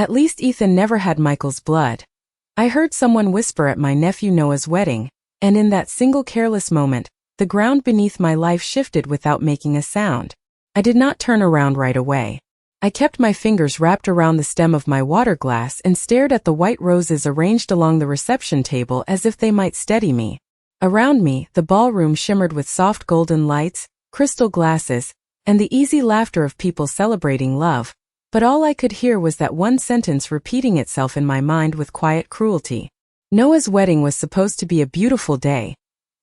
At least Ethan never had Michael's blood. I heard someone whisper at my nephew Noah's wedding, and in that single careless moment, the ground beneath my life shifted without making a sound. I did not turn around right away. I kept my fingers wrapped around the stem of my water glass and stared at the white roses arranged along the reception table as if they might steady me. Around me, the ballroom shimmered with soft golden lights, crystal glasses, and the easy laughter of people celebrating love, but all I could hear was that one sentence repeating itself in my mind with quiet cruelty. Noah's wedding was supposed to be a beautiful day,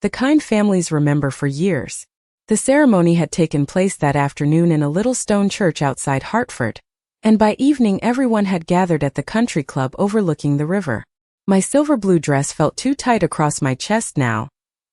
the kind families remember for years. The ceremony had taken place that afternoon in a little stone church outside Hartford, and by evening everyone had gathered at the country club overlooking the river. My silver-blue dress felt too tight across my chest now,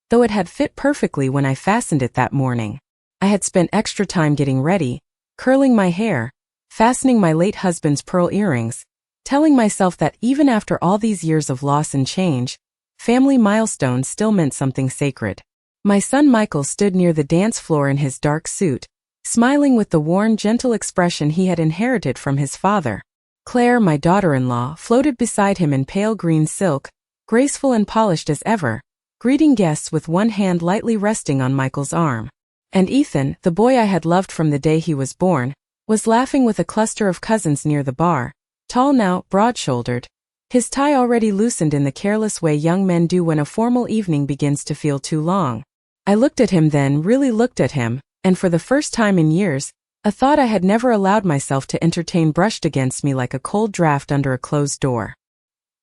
though it had fit perfectly when I fastened it that morning. I had spent extra time getting ready, curling my hair, fastening my late husband's pearl earrings, telling myself that even after all these years of loss and change, family milestones still meant something sacred. My son Michael stood near the dance floor in his dark suit, smiling with the worn, gentle expression he had inherited from his father. Claire, my daughter-in-law, floated beside him in pale green silk, graceful and polished as ever, greeting guests with one hand lightly resting on Michael's arm. And Ethan, the boy I had loved from the day he was born, was laughing with a cluster of cousins near the bar, tall now, broad-shouldered, his tie already loosened in the careless way young men do when a formal evening begins to feel too long. I looked at him then, really looked at him, and for the first time in years, a thought I had never allowed myself to entertain brushed against me like a cold draft under a closed door.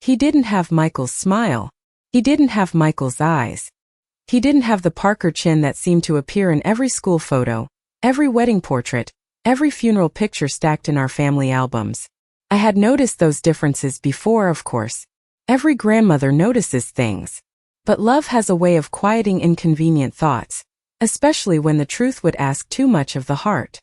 He didn't have Michael's smile. He didn't have Michael's eyes. He didn't have the Parker chin that seemed to appear in every school photo, every wedding portrait, every funeral picture stacked in our family albums. I had noticed those differences before, of course. Every grandmother notices things. But love has a way of quieting inconvenient thoughts, especially when the truth would ask too much of the heart.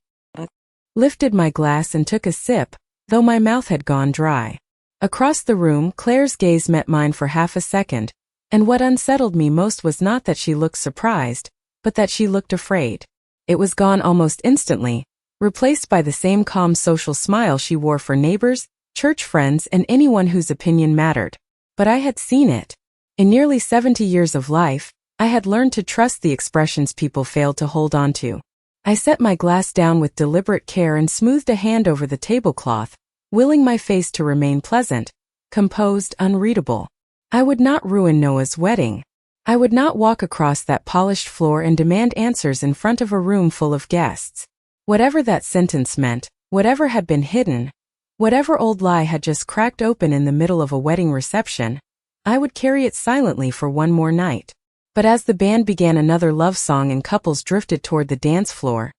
Lifted my glass and took a sip, though my mouth had gone dry. Across the room, Claire's gaze met mine for half a second, and what unsettled me most was not that she looked surprised, but that she looked afraid. It was gone almost instantly, replaced by the same calm social smile she wore for neighbors, church friends, and anyone whose opinion mattered. But I had seen it. In nearly 70 years of life, I had learned to trust the expressions people failed to hold on to. I set my glass down with deliberate care and smoothed a hand over the tablecloth, willing my face to remain pleasant, composed, unreadable. I would not ruin Noah's wedding. I would not walk across that polished floor and demand answers in front of a room full of guests. Whatever that sentence meant, whatever had been hidden, whatever old lie had just cracked open in the middle of a wedding reception, I would carry it silently for one more night. But as the band began another love song and couples drifted toward the dance floor,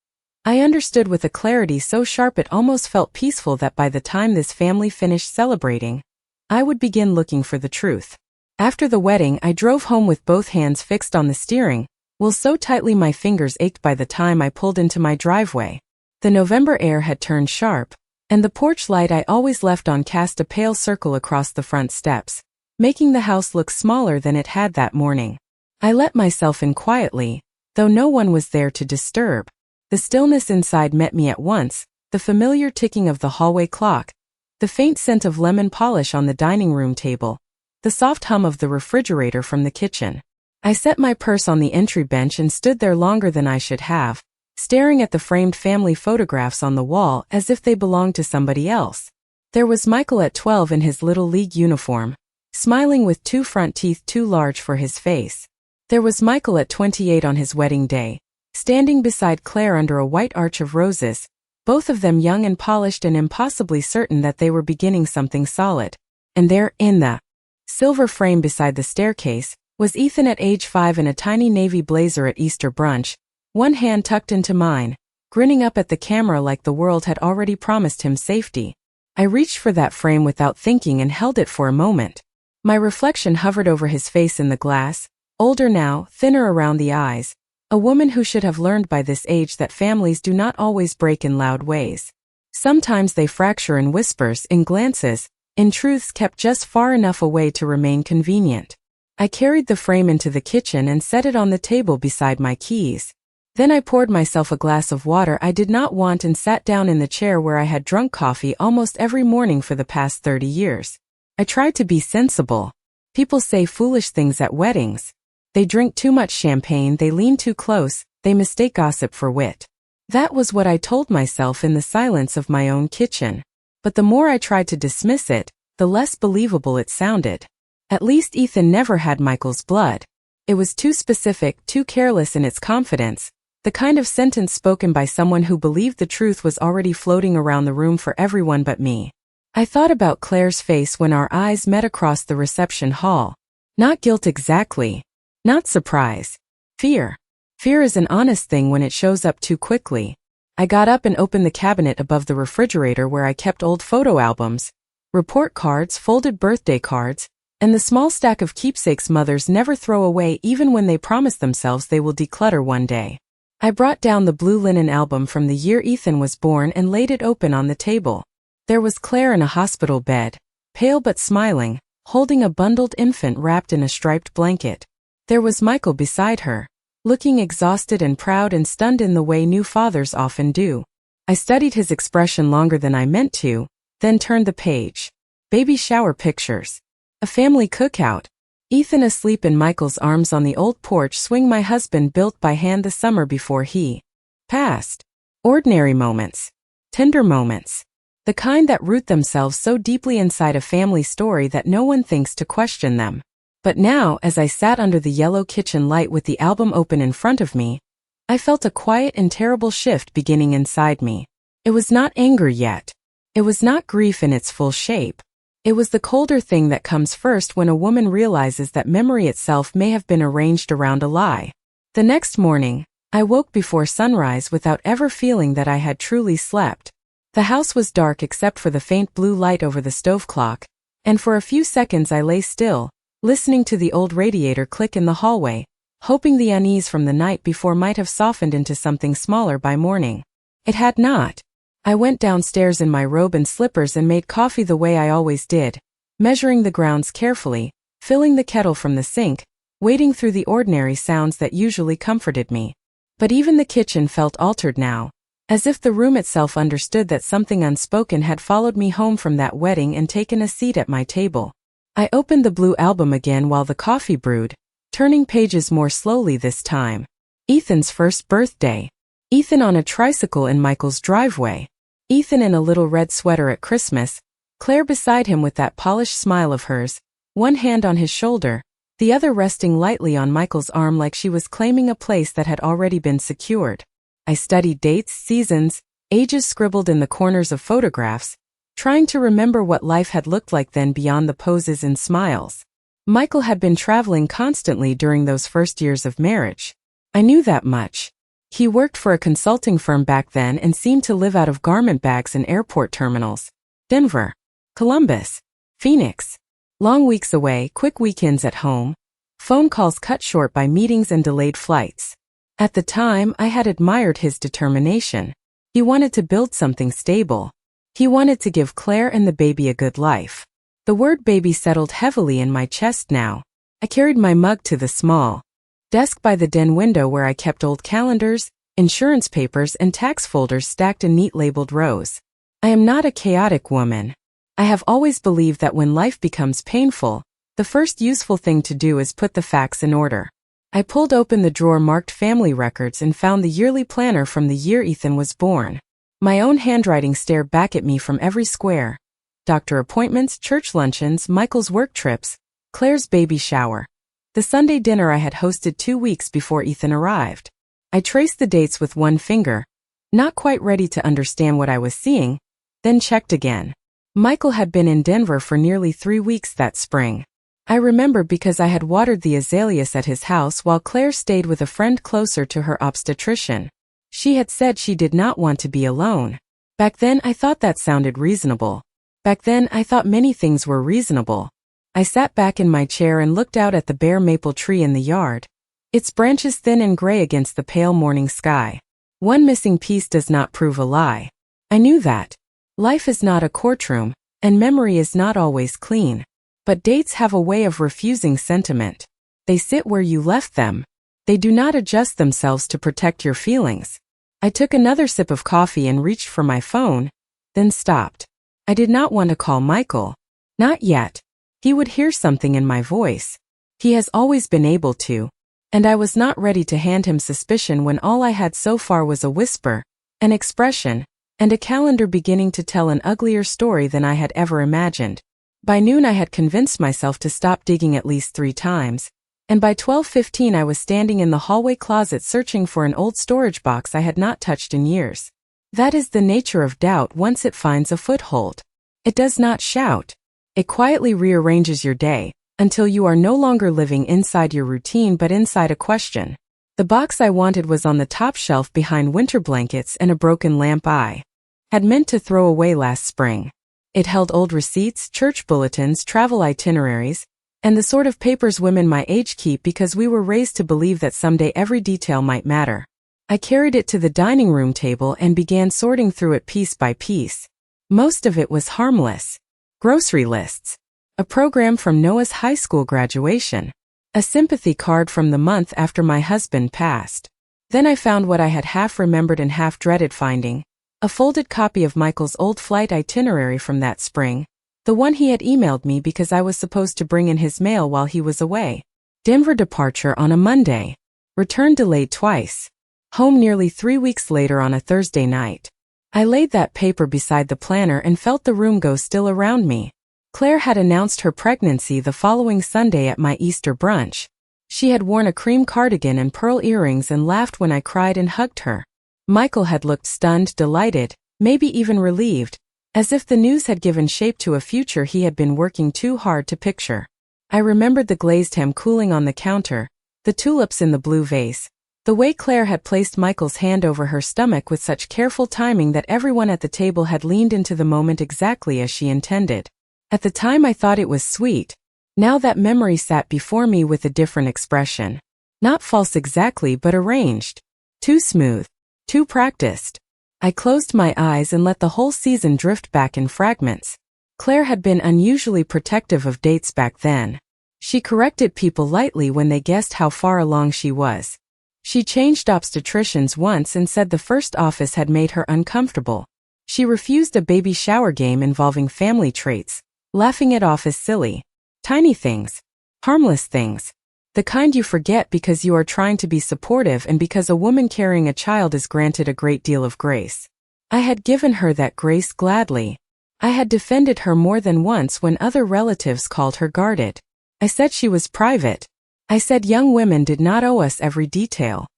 I understood with a clarity so sharp it almost felt peaceful that by the time this family finished celebrating, I would begin looking for the truth. After the wedding, I drove home with both hands fixed on the steering wheel so tightly my fingers ached by the time I pulled into my driveway. The November air had turned sharp, and the porch light I always left on cast a pale circle across the front steps, making the house look smaller than it had that morning. I let myself in quietly, though no one was there to disturb. The stillness inside met me at once, the familiar ticking of the hallway clock, the faint scent of lemon polish on the dining room table, the soft hum of the refrigerator from the kitchen. I set my purse on the entry bench and stood there longer than I should have, staring at the framed family photographs on the wall as if they belonged to somebody else. There was Michael at 12 in his Little League uniform, smiling with two front teeth too large for his face. There was Michael at 28 on his wedding day, standing beside Claire under a white arch of roses, both of them young and polished and impossibly certain that they were beginning something solid. And there, in the silver frame beside the staircase, was Ethan at age 5 in a tiny navy blazer at Easter brunch, one hand tucked into mine, grinning up at the camera like the world had already promised him safety. I reached for that frame without thinking and held it for a moment. My reflection hovered over his face in the glass, older now, thinner around the eyes, a woman who should have learned by this age that families do not always break in loud ways. Sometimes they fracture in whispers, in glances, in truths kept just far enough away to remain convenient. I carried the frame into the kitchen and set it on the table beside my keys. Then I poured myself a glass of water I did not want and sat down in the chair where I had drunk coffee almost every morning for the past 30 years. I tried to be sensible. People say foolish things at weddings. They drink too much champagne, they lean too close, they mistake gossip for wit. That was what I told myself in the silence of my own kitchen. But the more I tried to dismiss it, the less believable it sounded. At least Ethan never had Michael's blood. It was too specific, too careless in its confidence, the kind of sentence spoken by someone who believed the truth was already floating around the room for everyone but me. I thought about Claire's face when our eyes met across the reception hall. Not guilt exactly. Not surprise. Fear. Fear is an honest thing when it shows up too quickly. I got up and opened the cabinet above the refrigerator where I kept old photo albums, report cards, folded birthday cards, and the small stack of keepsakes mothers never throw away even when they promise themselves they will declutter one day. I brought down the blue linen album from the year Ethan was born and laid it open on the table. There was Claire in a hospital bed, pale but smiling, holding a bundled infant wrapped in a striped blanket. There was Michael beside her, looking exhausted and proud and stunned in the way new fathers often do. I studied his expression longer than I meant to, then turned the page. Baby shower pictures. A family cookout. Ethan asleep in Michael's arms on the old porch swing my husband built by hand the summer before he passed. Ordinary moments. Tender moments. The kind that root themselves so deeply inside a family story that no one thinks to question them. But now, as I sat under the yellow kitchen light with the album open in front of me, I felt a quiet and terrible shift beginning inside me. It was not anger yet. It was not grief in its full shape. It was the colder thing that comes first when a woman realizes that memory itself may have been arranged around a lie. The next morning, I woke before sunrise without ever feeling that I had truly slept. The house was dark except for the faint blue light over the stove clock, and for a few seconds I lay still, listening to the old radiator click in the hallway, hoping the unease from the night before might have softened into something smaller by morning. It had not. I went downstairs in my robe and slippers and made coffee the way I always did, measuring the grounds carefully, filling the kettle from the sink, wading through the ordinary sounds that usually comforted me. But even the kitchen felt altered now, as if the room itself understood that something unspoken had followed me home from that wedding and taken a seat at my table. I opened the blue album again while the coffee brewed, turning pages more slowly this time. Ethan's first birthday. Ethan on a tricycle in Michael's driveway. Ethan in a little red sweater at Christmas, Claire beside him with that polished smile of hers, one hand on his shoulder, the other resting lightly on Michael's arm like she was claiming a place that had already been secured. I studied dates, seasons, ages scribbled in the corners of photographs, trying to remember what life had looked like then beyond the poses and smiles. Michael had been traveling constantly during those first years of marriage. I knew that much. He worked for a consulting firm back then and seemed to live out of garment bags in airport terminals. Denver, Columbus, Phoenix. Long weeks away, quick weekends at home, phone calls cut short by meetings and delayed flights. At the time, I had admired his determination. He wanted to build something stable. He wanted to give Claire and the baby a good life. The word baby settled heavily in my chest now. I carried my mug to the small desk by the den window where I kept old calendars, insurance papers, and tax folders stacked in neat labeled rows. I am not a chaotic woman. I have always believed that when life becomes painful, the first useful thing to do is put the facts in order. I pulled open the drawer marked family records and found the yearly planner from the year Ethan was born. My own handwriting stared back at me from every square. Doctor appointments, church luncheons, Michael's work trips, Claire's baby shower. The Sunday dinner I had hosted 2 weeks before Ethan arrived. I traced the dates with one finger, not quite ready to understand what I was seeing, then checked again. Michael had been in Denver for nearly 3 weeks that spring. I remember because I had watered the azaleas at his house while Claire stayed with a friend closer to her obstetrician. She had said she did not want to be alone. Back then I thought that sounded reasonable. Back then I thought many things were reasonable. I sat back in my chair and looked out at the bare maple tree in the yard, its branches thin and gray against the pale morning sky. One missing piece does not prove a lie. I knew that. Life is not a courtroom, and memory is not always clean. But dates have a way of refusing sentiment. They sit where you left them. They do not adjust themselves to protect your feelings. I took another sip of coffee and reached for my phone, then stopped. I did not want to call Michael. Not yet. He would hear something in my voice. He has always been able to. And I was not ready to hand him suspicion when all I had so far was a whisper, an expression, and a calendar beginning to tell an uglier story than I had ever imagined. By noon I had convinced myself to stop digging at least 3 times, and by 12:15 I was standing in the hallway closet searching for an old storage box I had not touched in years. That is the nature of doubt once it finds a foothold. It does not shout. It quietly rearranges your day, until you are no longer living inside your routine but inside a question. The box I wanted was on the top shelf behind winter blankets and a broken lamp I had meant to throw away last spring. It held old receipts, church bulletins, travel itineraries, and the sort of papers women my age keep because we were raised to believe that someday every detail might matter. I carried it to the dining room table and began sorting through it piece by piece. Most of it was harmless. Grocery lists. A program from Noah's high school graduation. A sympathy card from the month after my husband passed. Then I found what I had half remembered and half dreaded finding. A folded copy of Michael's old flight itinerary from that spring. The one he had emailed me because I was supposed to bring in his mail while he was away. Denver departure on a Monday. Return delayed twice. Home nearly 3 weeks later on a Thursday night. I laid that paper beside the planner and felt the room go still around me. Claire had announced her pregnancy the following Sunday at my Easter brunch. She had worn a cream cardigan and pearl earrings and laughed when I cried and hugged her. Michael had looked stunned, delighted, maybe even relieved, as if the news had given shape to a future he had been working too hard to picture. I remembered the glazed ham cooling on the counter, the tulips in the blue vase, the way Claire had placed Michael's hand over her stomach with such careful timing that everyone at the table had leaned into the moment exactly as she intended. At the time I thought it was sweet. Now that memory sat before me with a different expression. Not false exactly but arranged. Too smooth. Too practiced. I closed my eyes and let the whole season drift back in fragments. Claire had been unusually protective of dates back then. She corrected people lightly when they guessed how far along she was. She changed obstetricians once and said the first office had made her uncomfortable. She refused a baby shower game involving family traits, laughing it off as silly. Tiny things. Harmless things. The kind you forget because you are trying to be supportive and because a woman carrying a child is granted a great deal of grace. I had given her that grace gladly. I had defended her more than once when other relatives called her guarded. I said she was private. I said young women did not owe us every detail.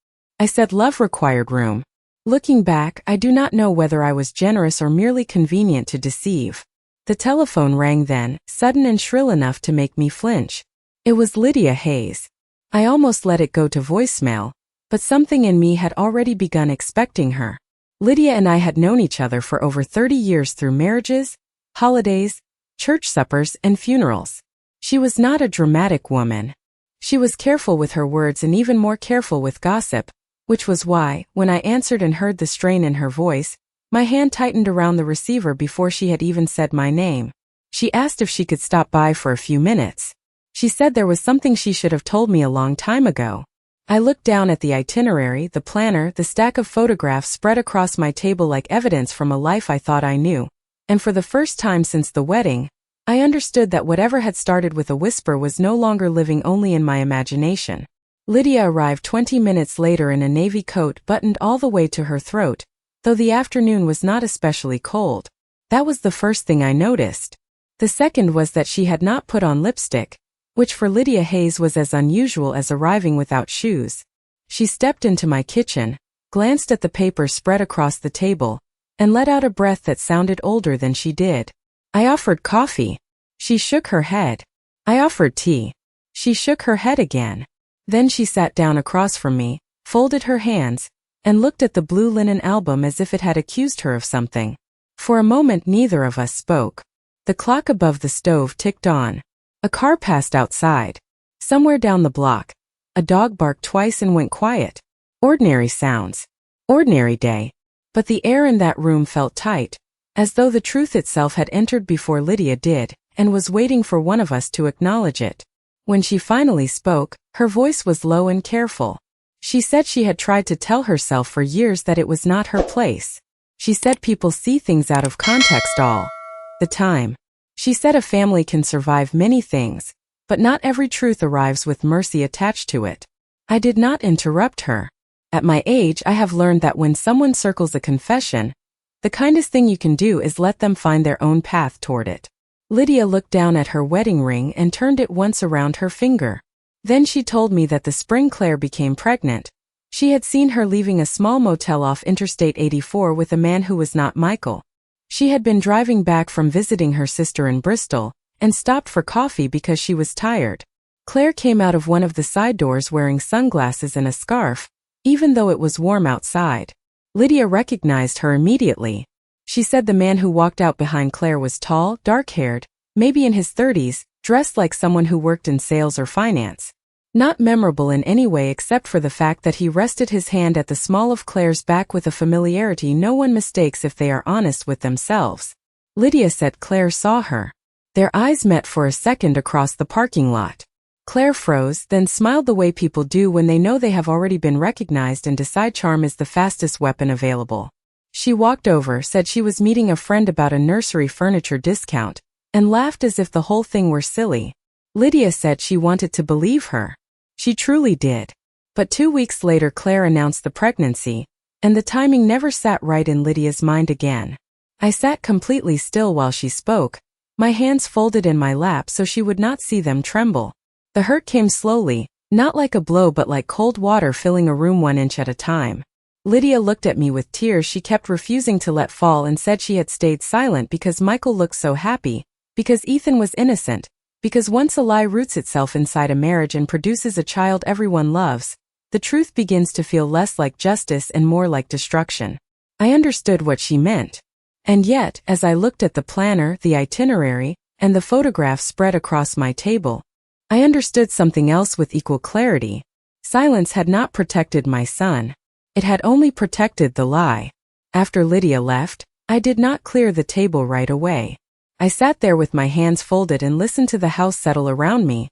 I said love required room. Looking back, I do not know whether I was generous or merely convenient to deceive. The telephone rang then, sudden and shrill enough to make me flinch. It was Lydia Hayes. I almost let it go to voicemail, but something in me had already begun expecting her. Lydia and I had known each other for over 30 years through marriages, holidays, church suppers, and funerals. She was not a dramatic woman. She was careful with her words and even more careful with gossip, which was why, when I answered and heard the strain in her voice, my hand tightened around the receiver before she had even said my name. She asked if she could stop by for a few minutes. She said there was something she should have told me a long time ago. I looked down at the itinerary, the planner, the stack of photographs spread across my table like evidence from a life I thought I knew, and for the first time since the wedding, I understood that whatever had started with a whisper was no longer living only in my imagination. Lydia arrived 20 minutes later in a navy coat buttoned all the way to her throat, though the afternoon was not especially cold. That was the first thing I noticed. The second was that she had not put on lipstick, which for Lydia Hayes was as unusual as arriving without shoes. She stepped into my kitchen, glanced at the paper spread across the table, and let out a breath that sounded older than she did. I offered coffee. She shook her head. I offered tea. She shook her head again. Then she sat down across from me, folded her hands, and looked at the blue linen album as if it had accused her of something. For a moment neither of us spoke. The clock above the stove ticked on. A car passed outside. Somewhere down the block, a dog barked twice and went quiet. Ordinary sounds. Ordinary day. But the air in that room felt tight, as though the truth itself had entered before Lydia did, and was waiting for one of us to acknowledge it. When she finally spoke, her voice was low and careful. She said she had tried to tell herself for years that it was not her place. She said people see things out of context all the time. She said a family can survive many things, but not every truth arrives with mercy attached to it. I did not interrupt her. At my age, I have learned that when someone circles a confession, the kindest thing you can do is let them find their own path toward it. Lydia looked down at her wedding ring and turned it once around her finger. Then she told me that the spring Claire became pregnant, she had seen her leaving a small motel off Interstate 84 with a man who was not Michael. She had been driving back from visiting her sister in Bristol and stopped for coffee because she was tired. Claire came out of one of the side doors wearing sunglasses and a scarf, even though it was warm outside. Lydia recognized her immediately. She said the man who walked out behind Claire was tall, dark-haired, maybe in his 30s, dressed like someone who worked in sales or finance. Not memorable in any way except for the fact that he rested his hand at the small of Claire's back with a familiarity no one mistakes if they are honest with themselves. Lydia said Claire saw her. Their eyes met for a second across the parking lot. Claire froze, then smiled the way people do when they know they have already been recognized and decide charm is the fastest weapon available. She walked over, said she was meeting a friend about a nursery furniture discount, and laughed as if the whole thing were silly. Lydia said she wanted to believe her. She truly did. But 2 weeks later Claire announced the pregnancy, and the timing never sat right in Lydia's mind again. I sat completely still while she spoke, my hands folded in my lap so she would not see them tremble. The hurt came slowly, not like a blow but like cold water filling a room 1 inch at a time. Lydia looked at me with tears she kept refusing to let fall and said she had stayed silent because Michael looked so happy, because Ethan was innocent, because once a lie roots itself inside a marriage and produces a child everyone loves, the truth begins to feel less like justice and more like destruction. I understood what she meant. And yet, as I looked at the planner, the itinerary, and the photographs spread across my table, I understood something else with equal clarity. Silence had not protected my son. It had only protected the lie. After Lydia left, I did not clear the table right away. I sat there with my hands folded and listened to the house settle around me,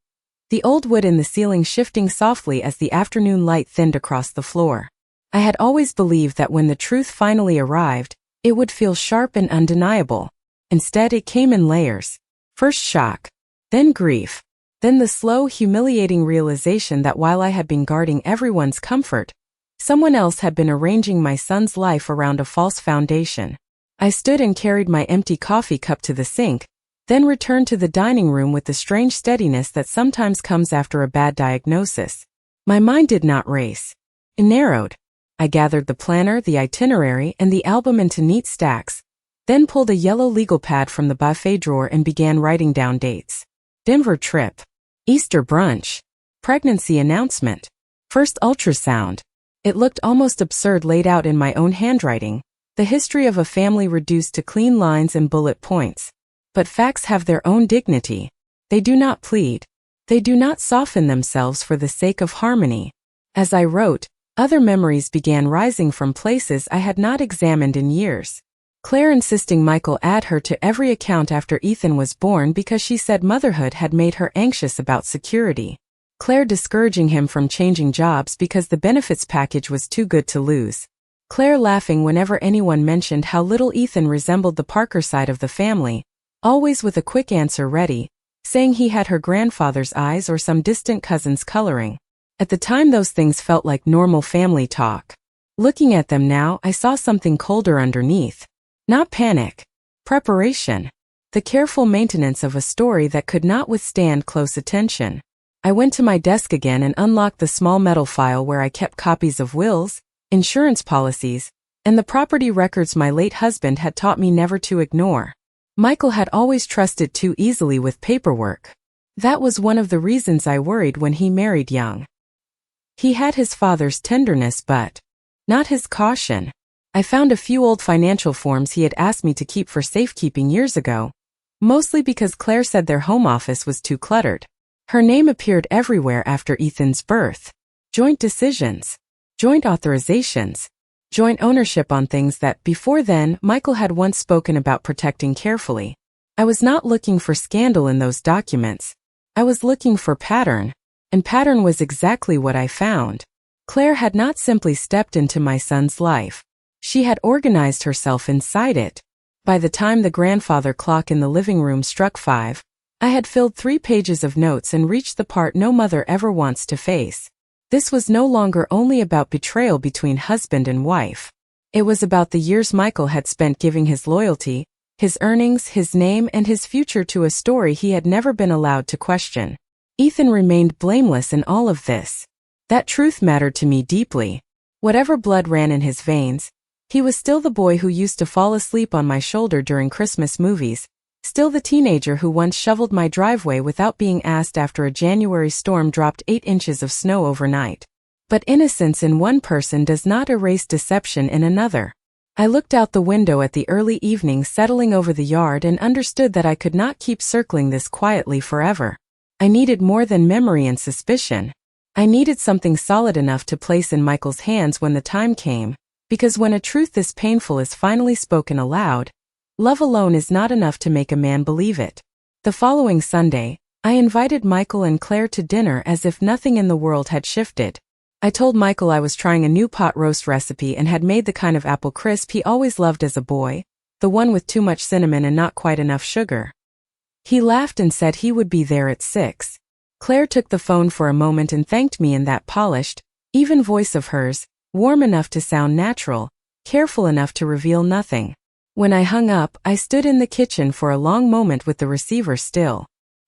the old wood in the ceiling shifting softly as the afternoon light thinned across the floor. I had always believed that when the truth finally arrived, it would feel sharp and undeniable. Instead, it came in layers. First shock, then grief, then the slow, humiliating realization that while I had been guarding everyone's comfort, someone else had been arranging my son's life around a false foundation. I stood and carried my empty coffee cup to the sink, then returned to the dining room with the strange steadiness that sometimes comes after a bad diagnosis. My mind did not race. It narrowed. I gathered the planner, the itinerary, and the album into neat stacks, then pulled a yellow legal pad from the buffet drawer and began writing down dates. Denver trip. Easter brunch. Pregnancy announcement. First ultrasound. It looked almost absurd laid out in my own handwriting, the history of a family reduced to clean lines and bullet points. But facts have their own dignity. They do not plead. They do not soften themselves for the sake of harmony. As I wrote, other memories began rising from places I had not examined in years. Claire insisting Michael add her to every account after Ethan was born because she said motherhood had made her anxious about security. Claire discouraging him from changing jobs because the benefits package was too good to lose. Claire laughing whenever anyone mentioned how little Ethan resembled the Parker side of the family, always with a quick answer ready, saying he had her grandfather's eyes or some distant cousin's coloring. At the time those things felt like normal family talk. Looking at them now, I saw something colder underneath. Not panic. Preparation. The careful maintenance of a story that could not withstand close attention. I went to my desk again and unlocked the small metal file where I kept copies of wills, insurance policies, and the property records my late husband had taught me never to ignore. Michael had always trusted too easily with paperwork. That was one of the reasons I worried when he married young. He had his father's tenderness but not his caution. I found a few old financial forms he had asked me to keep for safekeeping years ago, mostly because Claire said their home office was too cluttered. Her name appeared everywhere after Ethan's birth. Joint decisions, joint authorizations, joint ownership on things that, before then, Michael had once spoken about protecting carefully. I was not looking for scandal in those documents. I was looking for pattern, and pattern was exactly what I found. Claire had not simply stepped into my son's life. She had organized herself inside it. By the time the grandfather clock in the living room struck 5, I had filled 3 pages of notes and reached the part no mother ever wants to face. This was no longer only about betrayal between husband and wife. It was about the years Michael had spent giving his loyalty, his earnings, his name, and his future to a story he had never been allowed to question. Ethan remained blameless in all of this. That truth mattered to me deeply. Whatever blood ran in his veins, he was still the boy who used to fall asleep on my shoulder during Christmas movies, still the teenager who once shoveled my driveway without being asked after a January storm dropped 8 inches of snow overnight. But innocence in one person does not erase deception in another. I looked out the window at the early evening settling over the yard and understood that I could not keep circling this quietly forever. I needed more than memory and suspicion. I needed something solid enough to place in Michael's hands when the time came, because when a truth this painful is finally spoken aloud, love alone is not enough to make a man believe it. The following Sunday, I invited Michael and Claire to dinner as if nothing in the world had shifted. I told Michael I was trying a new pot roast recipe and had made the kind of apple crisp he always loved as a boy, the one with too much cinnamon and not quite enough sugar. He laughed and said he would be there at 6. Claire took the phone for a moment and thanked me in that polished, even voice of hers, warm enough to sound natural, careful enough to reveal nothing. When I hung up, I stood in the kitchen for a long moment with the receiver still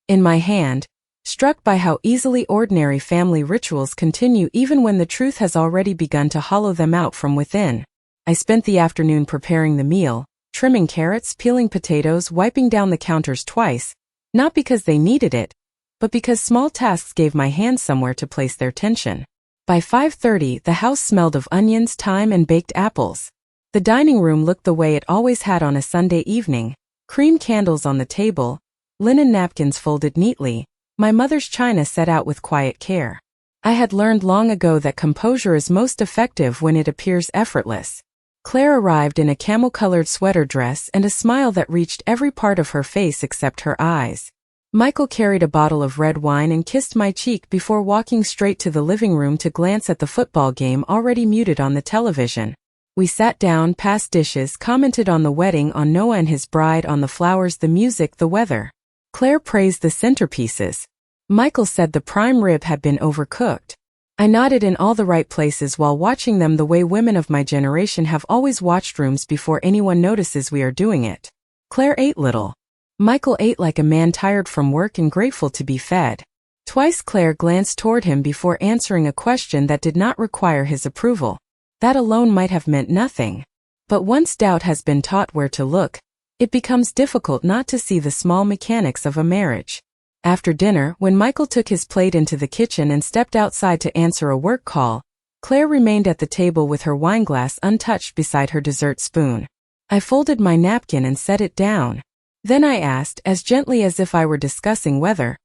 in my hand, struck by how easily ordinary family rituals continue even when the truth has already begun to hollow them out from within. I spent the afternoon preparing the meal, trimming carrots, peeling potatoes, wiping down the counters twice, not because they needed it, but because small tasks gave my hands somewhere to place their tension. By 5:30, the house smelled of onions, thyme, and baked apples. The dining room looked the way it always had on a Sunday evening, cream candles on the table, linen napkins folded neatly, my mother's china set out with quiet care. I had learned long ago that composure is most effective when it appears effortless. Claire arrived in a camel-colored sweater dress and a smile that reached every part of her face except her eyes. Michael carried a bottle of red wine and kissed my cheek before walking straight to the living room to glance at the football game already muted on the television. We sat down, passed dishes, commented on the wedding, on Noah and his bride, on the flowers, the music, the weather. Claire praised the centerpieces. Michael said the prime rib had been overcooked. I nodded in all the right places while watching them the way women of my generation have always watched rooms before anyone notices we are doing it. Claire ate little. Michael ate like a man tired from work and grateful to be fed. Twice Claire glanced toward him before answering a question that did not require his approval. That alone might have meant nothing. But once doubt has been taught where to look, it becomes difficult not to see the small mechanics of a marriage. After dinner, when Michael took his plate into the kitchen and stepped outside to answer a work call, Claire remained at the table with her wineglass untouched beside her dessert spoon. I folded my napkin and set it down. Then I asked, as gently as if I were discussing whether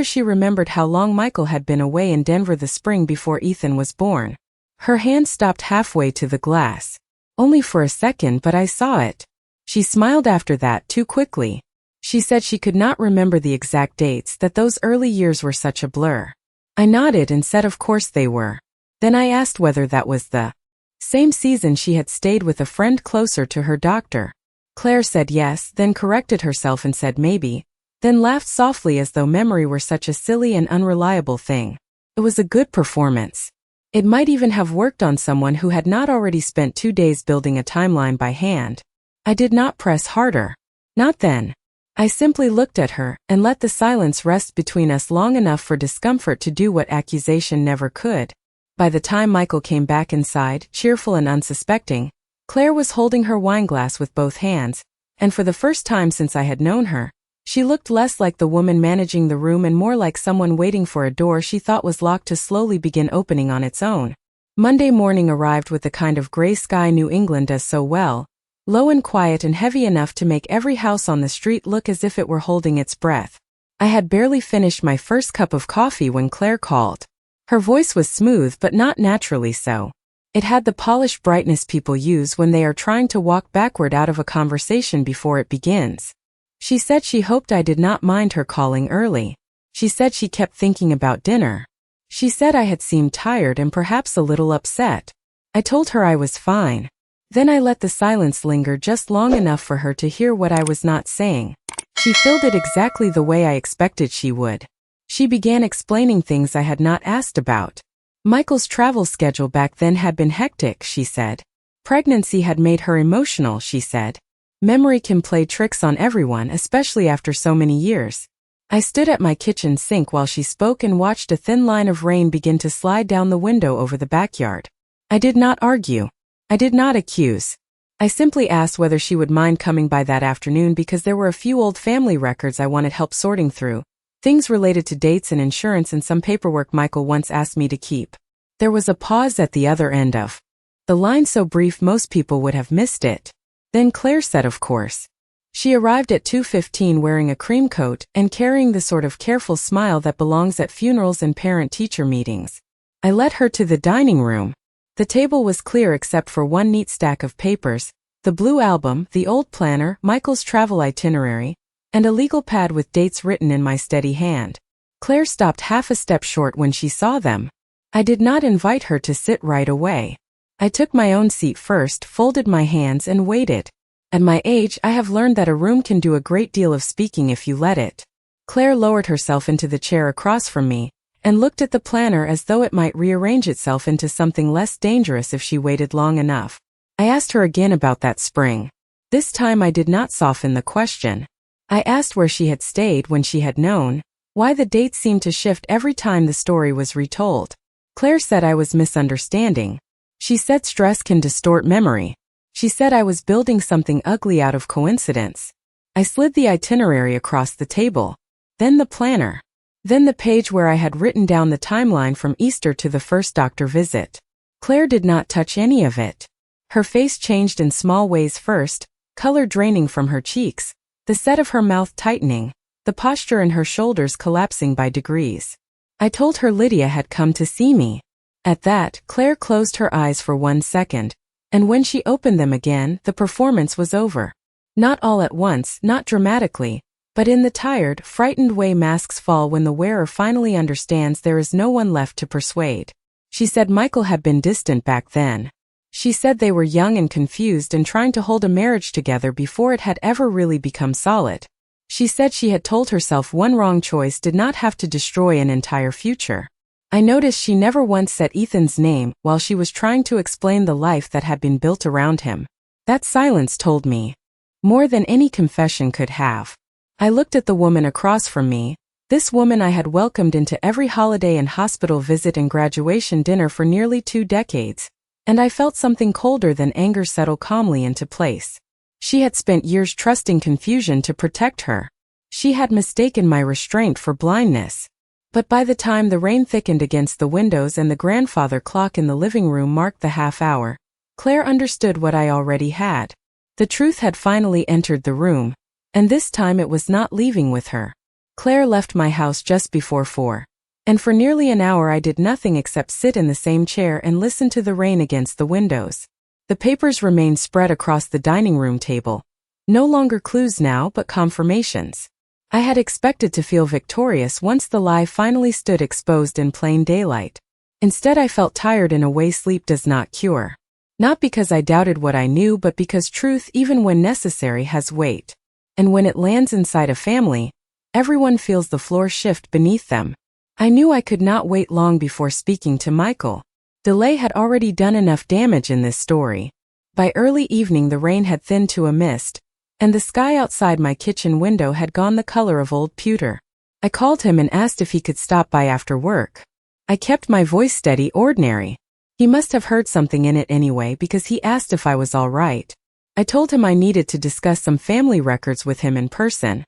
she remembered how long Michael had been away in Denver the spring before Ethan was born. Her hand stopped halfway to the glass. Only for a second, but I saw it. She smiled after that, too quickly. She said she could not remember the exact dates, that those early years were such a blur. I nodded and said of course they were. Then I asked whether that was the same season she had stayed with a friend closer to her doctor. Claire said yes, then corrected herself and said maybe, then laughed softly as though memory were such a silly and unreliable thing. It was a good performance. It might even have worked on someone who had not already spent 2 days building a timeline by hand. I did not press harder. Not then. I simply looked at her and let the silence rest between us long enough for discomfort to do what accusation never could. By the time Michael came back inside, cheerful and unsuspecting, Claire was holding her wineglass with both hands, and for the first time since I had known her, she looked less like the woman managing the room and more like someone waiting for a door she thought was locked to slowly begin opening on its own. Monday morning arrived with the kind of gray sky New England does so well, low and quiet and heavy enough to make every house on the street look as if it were holding its breath. I had barely finished my first cup of coffee when Claire called. Her voice was smooth but not naturally so. It had the polished brightness people use when they are trying to walk backward out of a conversation before it begins. She said she hoped I did not mind her calling early. She said she kept thinking about dinner. She said I had seemed tired and perhaps a little upset. I told her I was fine. Then I let the silence linger just long enough for her to hear what I was not saying. She filled it exactly the way I expected she would. She began explaining things I had not asked about. Michael's travel schedule back then had been hectic, she said. Pregnancy had made her emotional, she said. Memory can play tricks on everyone, especially after so many years. I stood at my kitchen sink while she spoke and watched a thin line of rain begin to slide down the window over the backyard. I did not argue. I did not accuse. I simply asked whether she would mind coming by that afternoon because there were a few old family records I wanted help sorting through. Things related to dates and insurance and some paperwork Michael once asked me to keep. There was a pause at the other end of the line so brief most people would have missed it. Then Claire said, of course. She arrived at 2:15 wearing a cream coat and carrying the sort of careful smile that belongs at funerals and parent-teacher meetings. I led her to the dining room. The table was clear except for one neat stack of papers, the blue album, the old planner, Michael's travel itinerary, and a legal pad with dates written in my steady hand. Claire stopped half a step short when she saw them. I did not invite her to sit right away. I took my own seat first, folded my hands and waited. At my age, I have learned that a room can do a great deal of speaking if you let it. Claire lowered herself into the chair across from me, and looked at the planner as though it might rearrange itself into something less dangerous if she waited long enough. I asked her again about that spring. This time I did not soften the question. I asked where she had stayed when she had known, why the dates seemed to shift every time the story was retold. Claire said I was misunderstanding. She said stress can distort memory. She said I was building something ugly out of coincidence. I slid the itinerary across the table. Then the planner. Then the page where I had written down the timeline from Easter to the first doctor visit. Claire did not touch any of it. Her face changed in small ways first, color draining from her cheeks, the set of her mouth tightening, the posture in her shoulders collapsing by degrees. I told her Lydia had come to see me. At that, Claire closed her eyes for 1 second, and when she opened them again, the performance was over. Not all at once, not dramatically, but in the tired, frightened way masks fall when the wearer finally understands there is no one left to persuade. She said Michael had been distant back then. She said they were young and confused and trying to hold a marriage together before it had ever really become solid. She said she had told herself one wrong choice did not have to destroy an entire future. I noticed she never once said Ethan's name while she was trying to explain the life that had been built around him. That silence told me more than any confession could have. I looked at the woman across from me, this woman I had welcomed into every holiday and hospital visit and graduation dinner for nearly 2 decades, and I felt something colder than anger settle calmly into place. She had spent years trusting confusion to protect her. She had mistaken my restraint for blindness. But by the time the rain thickened against the windows and the grandfather clock in the living room marked the half hour, Claire understood what I already had. The truth had finally entered the room, and this time it was not leaving with her. Claire left my house just before 4, and for nearly an hour I did nothing except sit in the same chair and listen to the rain against the windows. The papers remained spread across the dining room table. No longer clues now, but confirmations. I had expected to feel victorious once the lie finally stood exposed in plain daylight. Instead, I felt tired in a way sleep does not cure. Not because I doubted what I knew, but because truth, even when necessary, has weight. And when it lands inside a family, everyone feels the floor shift beneath them. I knew I could not wait long before speaking to Michael. Delay had already done enough damage in this story. By early evening the rain had thinned to a mist, and the sky outside my kitchen window had gone the color of old pewter. I called him and asked if he could stop by after work. I kept my voice steady, ordinary. He must have heard something in it anyway because he asked if I was all right. I told him I needed to discuss some family records with him in person.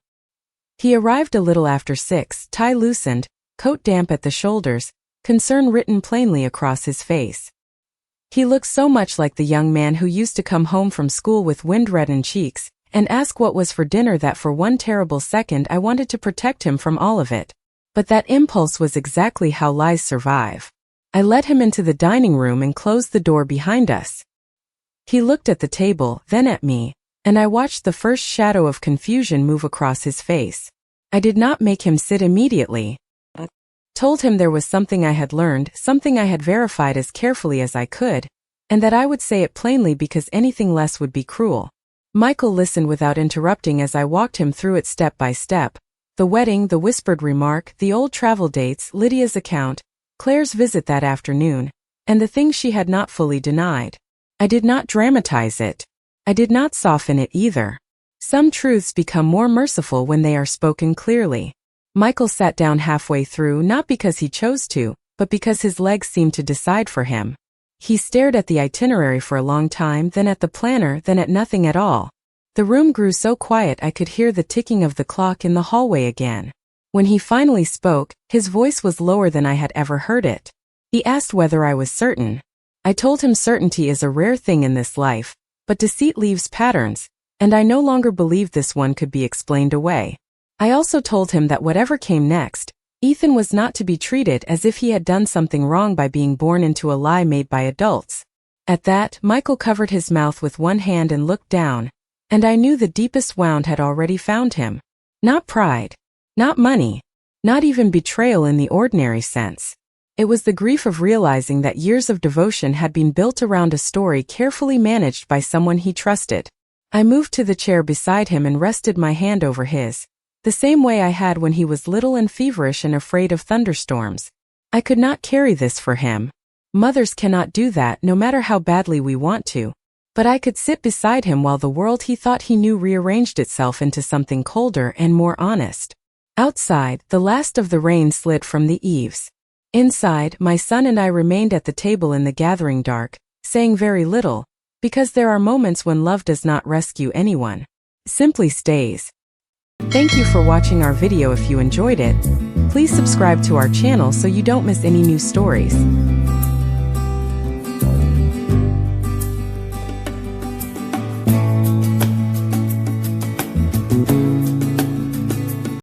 He arrived a little after 6, tie loosened, coat damp at the shoulders, concern written plainly across his face. He looked so much like the young man who used to come home from school with wind-reddened cheeks and ask what was for dinner that for one terrible second I wanted to protect him from all of it. But that impulse was exactly how lies survive. I led him into the dining room and closed the door behind us. He looked at the table, then at me, and I watched the first shadow of confusion move across his face. I did not make him sit immediately. Told him there was something I had learned, something I had verified as carefully as I could, and that I would say it plainly because anything less would be cruel. Michael listened without interrupting as I walked him through it step by step. The wedding, the whispered remark, the old travel dates, Lydia's account, Claire's visit that afternoon, and the things she had not fully denied. I did not dramatize it. I did not soften it either. Some truths become more merciful when they are spoken clearly. Michael sat down halfway through not because he chose to, but because his legs seemed to decide for him. He stared at the itinerary for a long time, then at the planner, then at nothing at all. The room grew so quiet I could hear the ticking of the clock in the hallway again. When he finally spoke, his voice was lower than I had ever heard it. He asked whether I was certain. I told him certainty is a rare thing in this life, but deceit leaves patterns, and I no longer believed this one could be explained away. I also told him that whatever came next, Ethan was not to be treated as if he had done something wrong by being born into a lie made by adults. At that, Michael covered his mouth with one hand and looked down, and I knew the deepest wound had already found him. Not pride. Not money. Not even betrayal in the ordinary sense. It was the grief of realizing that years of devotion had been built around a story carefully managed by someone he trusted. I moved to the chair beside him and rested my hand over his, the same way I had when he was little and feverish and afraid of thunderstorms. I could not carry this for him. Mothers cannot do that no matter how badly we want to. But I could sit beside him while the world he thought he knew rearranged itself into something colder and more honest. Outside, the last of the rain slid from the eaves. Inside, my son and I remained at the table in the gathering dark, saying very little, because there are moments when love does not rescue anyone. Simply stays. Thank you for watching our video. If you enjoyed it, please subscribe to our channel so you don't miss any new stories.